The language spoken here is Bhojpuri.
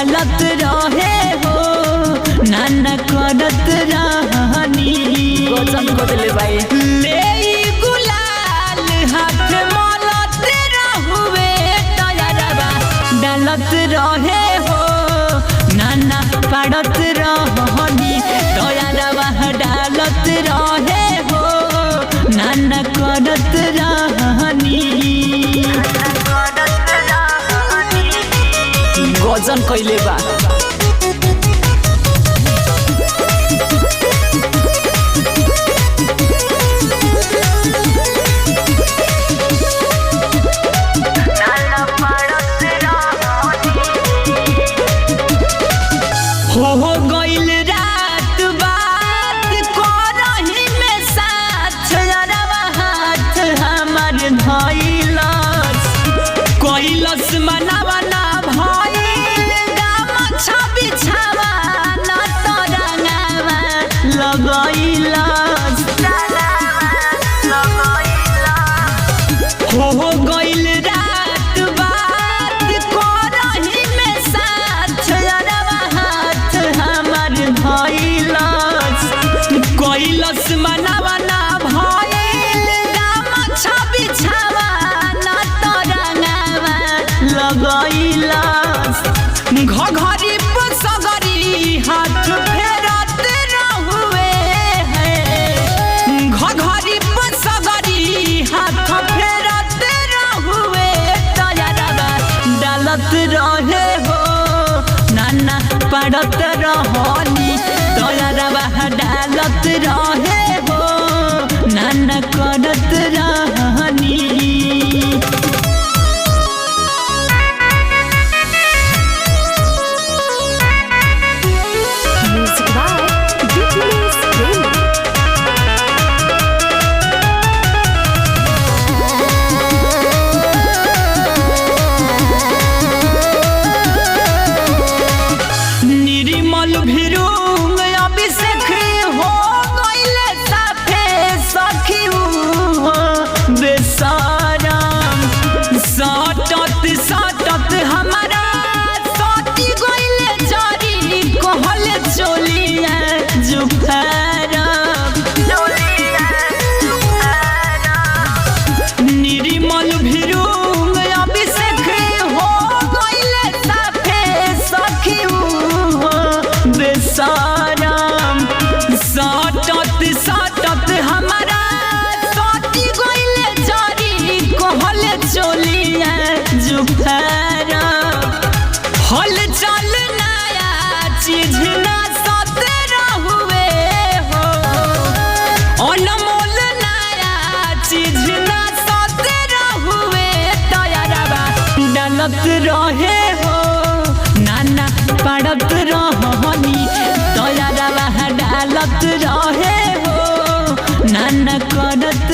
डालत रहे हो नाना करत रहनी गजन को दिले भाई ले गुलाल हाथ मलत रहुए तैयारवा डालत रहे हो नाना पाड़त रहनी तैयारवा डालत रहे हो नाना करत रहनी गजन कइले बा हो गइल रात बात करही में साथ अरवा हाथ हमर धइलस कइलस मनावा ना भइल गामछा बिछावा ना तरंगावा लगइलस हो गइल रात बात करही में साथ अरवा हाथ हमर धइलस कइलस मनावा ना भइल गामछा बिछावा ना तरंगावा लगइलस घघरी पसगरी हाथ फेरत रहुए है घघरी पसगरी हाथ फेरत रहुए तैयारवा डालत रहे हो नाना पाड़त रहनी तैयारवा डालत रहे हो नाना करत रहनी Music by Beatles Remix. निर्मल भिरुंग अभिषेक हो गइले साफे सखी हो बेसाराम सटत सटत हमारा सटी गइले जरी कहले चोलिया जुफारा निर्मल भिरुंग अभिषेक हो गइले साफे सखी हो बेसाराम सटत सटत हमारा सटी गइले जरी कहले चोलिया जुफारा हल चल नया चीज ना सत रहुए हो अनमोल नया चीज ना सत रहुए तैयारवा डालत रहे हो नाना पाड़त रहनी तैयारवा डालत रहे हो नाना करत